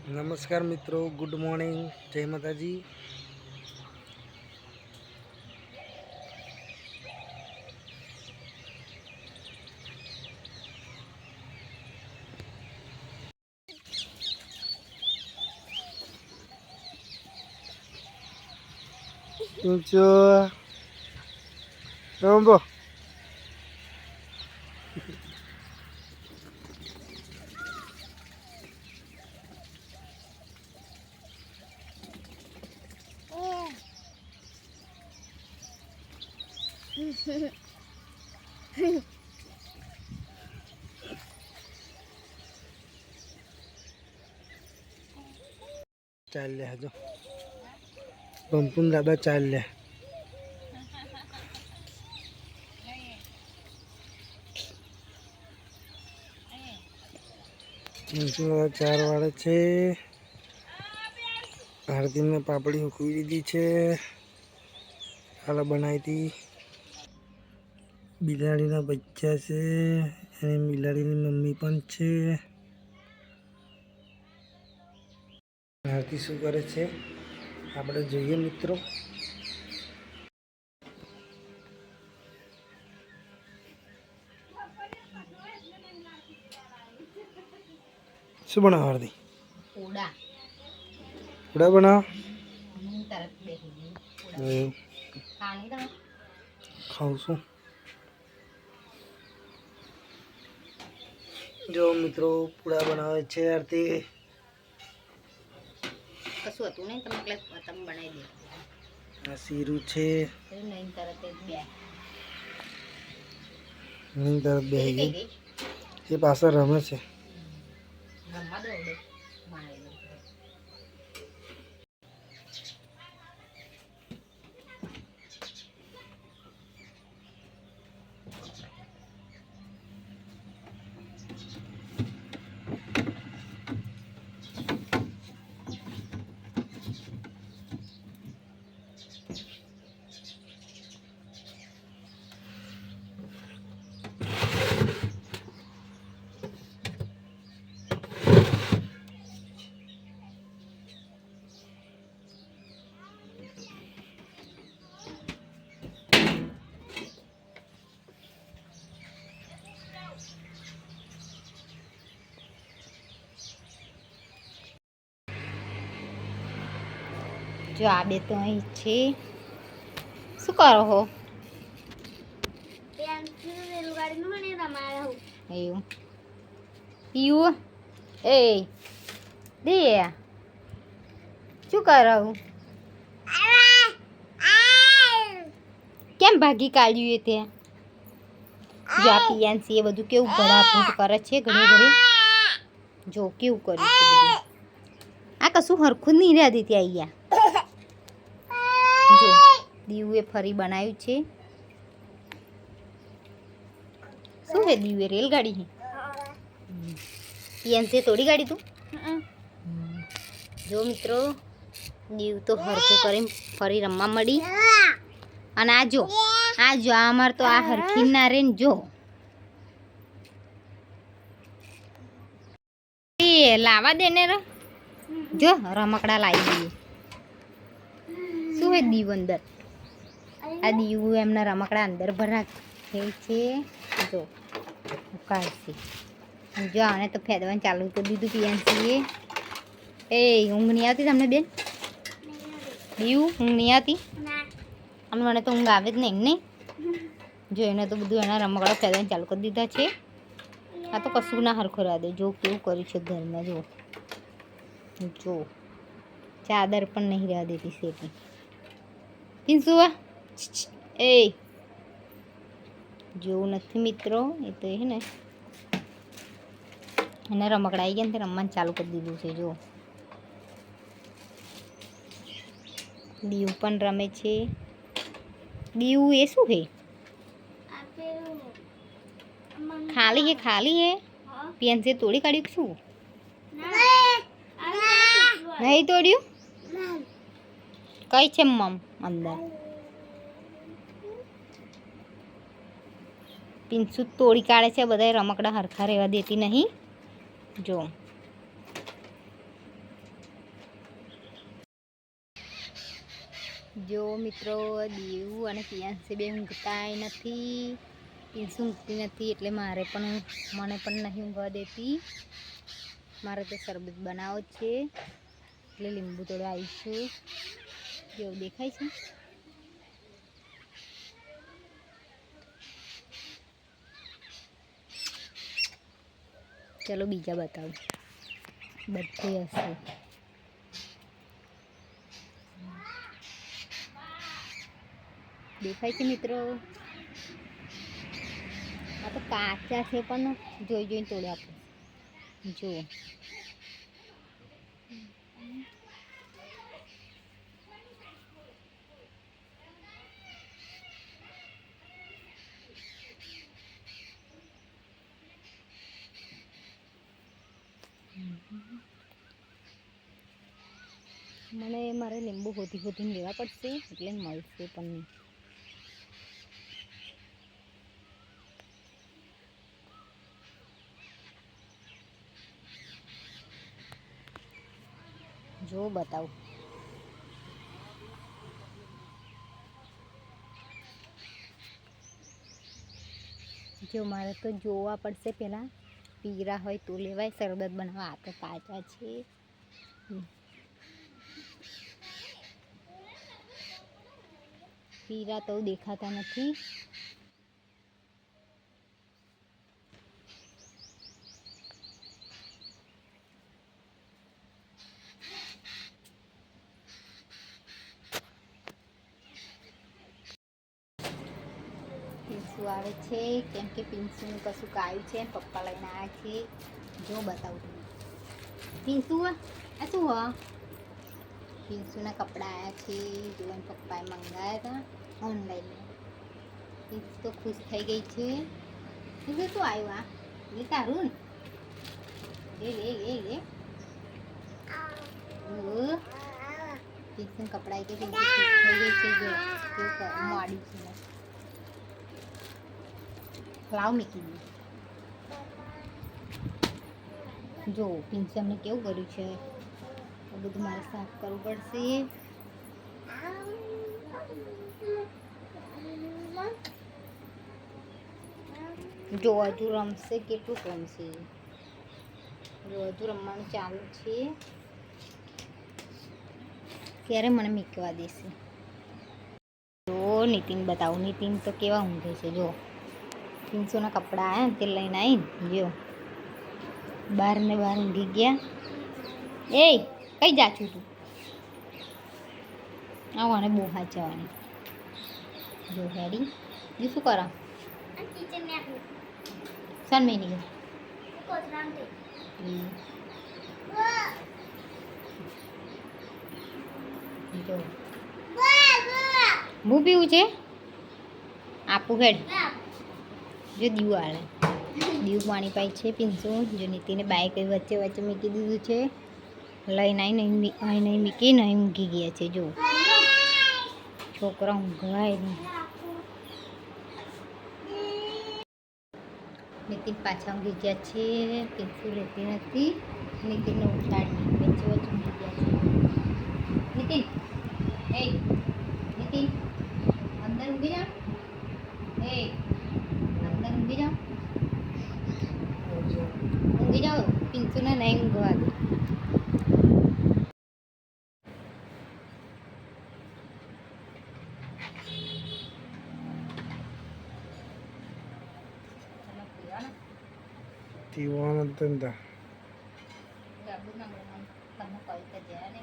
नमस्कार मित्रों, good morning, जय माता जी। Rombo. चालले जो पंपून दादा चालले चार वाड़े छे। आरती ने पापड़ी हुकवी दी छे, खाला बनाई थी। बिलाड़ी ना बच्चा छे अने बिलाड़ी नी मम्मी पण छे। आरती शू करे छे आपणे जोईए मित्रों। शू बनाव आरती? उड़ा उड़ा बनाव। खाऊं छू। जो मित्रों पूड़ा बनावे छे आरती। कशुं हतुं नहीं, तमे बनावी दे। आ सीरू छे। नहीं तरत बे नहीं तरत बेही गई। ये पासा रमे छे। रमवा दो दे बनावी दे। जो आ बे तो अहीं छे। शुं करो हो? એવું પીવું એ દે શું કરાવું? કેમ ભાગી કાઢ્યું એ ત્યાં? જો આ પિયાન્સી એ બધું કેવું ઘડાભૂત કરે છે ઘણી ઘડી. જો કેવું કર્યું છે બધું. આ કશું હરખું જ નહીં રહેતી ત્યાં અહીંયા. જો દીવું એ ફરી બનાવ્યું છે. શું છે દીવું એ? રેલગાડી છે. પિયાન્સી તોડી ગાડી તું? જો મિત્રો દીવ તો હરખું કરીને ફરી રમવા મળી. અને આ જો આ અમાર તો આ હરખી ના રે ને જો એ લાવા દે ને જો રમકડા લાવી દઈએ. શું હે દીવ અંદર? આ દીવ એમના રમકડા અંદર ભરા છે. જો કાઢશે. જો આને તો ફેદવાનું ચાલુ કરી દીધું પિયાન્સીએ. એ ઊંઘ નહીં આવતી તમને બેન? દીવ ઊંઘ નહીં આવતી? અને મને તો ઊંઘ આવે જ નહીં ને. જો એને તો બધું એના રમકડા ફેદવાનું ચાલુ કરી દીધા છે. આ તો કશું ના હરખો રહ્યા દે. જો કેવું કર્યું છે ઘરમાં. જો ચાદર પણ નહીં રહ્યા દેતી સેટી. પિન્સુઆ એ જેવું નથી મિત્રો. એ તો એ ને એને રમકડા આવી ગયા ને તે રમવાનું ચાલુ કરી દીધું છે. જો દીવ પણ રમે છે. દીવ એ શું છે? ખાલી હે ખાલી હે. પેન્સિલ તોડી કાઢ્યું શું? નહીં તોડ્યું? કઈ છે મમ અંદર? પિન્સુ તોડી કાઢે છે. બધા રમકડા હરખા રહેવા દેતી નહીં. જો જો મિત્રો દેવું અને પિયાંશી બે ઊંઘતા નથી, પિંસુ ઊંઘતી નથી એટલે મને પણ નહીં ઊંઘવા દેતી. મારે તો શરબત બનાવો છે એટલે લીંબુ તોડવા આવીશું. જેવું દેખાય છે. ચલો બીજા બતાવું, બધે હશે. દેખાય છે મિત્રો? આ તો કાચા છે પણ જોઈ જોઈને તોડ્યા આપણે. જુઓ મારે લીંબુ હોધી લેવા પડશે એટલે મળશે પણ નહીં. જો બતાવું, જો મારે તો જોવા પડશે પહેલાં. પીરા હોય તો લેવાય શરબત બનાવવા. આ તો કાચા છે. પીરા તો દેખાતા નથી. પિંસુ આવે છે કેમ કે પિંસુનું કશું આવ્યું છે, પપ્પા લઈને આવ્યા છે. જો બતાવું તમને. પિંસુ આ શું હા? પિંસુના કપડાં આવ્યા છે. જો પપ્પાએ મંગાવ્યા હતા ઓનલાઈન. પિંસુ તો ખુશ થઈ ગઈ છે. પિંસુ શું આવ્યું? આ એ તારું ને? લે પિંસુના કપડાં આવી ગયા. પિંસુ ખુશ થઈ ગઈ છે. જો મોડી છે. લાવ મૂકી દે. જો પિંસુ અમને કેવું કર્યું છે. આ બધું મારે સાફ કરવું પડશે. જો હજુ રમશે, કેટલું રમશે. જો હજુ રમવાનું ચાલુ છે. ક્યારે મને મૂકવા દેશે? જો નીતિન બતાવું. નીતિન તો કેવા ઊંઘે છે. જો પિંસુના કપડાં આવ્યા તે લઈને આવીને જો બહાર ને બહાર ઊંઘી ગયા. એ કઈ જા છું તું? આવવાને બહુ હાથ જવાની. જો હેડી બીજું શું કરા? સન મેની ગયો જો હું પીવું છે. આપું હેડ. જો દીવું આલે. દીવું પાણી પાય છે પિંસુ. જો નીતિને બાઈક વચ્ચે વચ્ચે મૂકી દીધું છે. લઈને આવીને મૂકીને ઊંઘી ગયા છે. જો છોકરા ઊંઘવાય નહીં. નીતિન પાછા ઊંઘી ગયા છે. પિંસુ રહેતી નથી. નીતિનને ઉઠાડી વચ્ચે વચ્ચે ઊંઘી ગયા છે. નીતિન નીતિન અંદર ઊંઘી જા. અંદર ઊંઘી જાઓ. ઊંઘી જાઓ. પિંસુને નહીં ઊંઘવા દે. પીવાના ધંધા. Gabut na mo. Pag mo call ka dyan,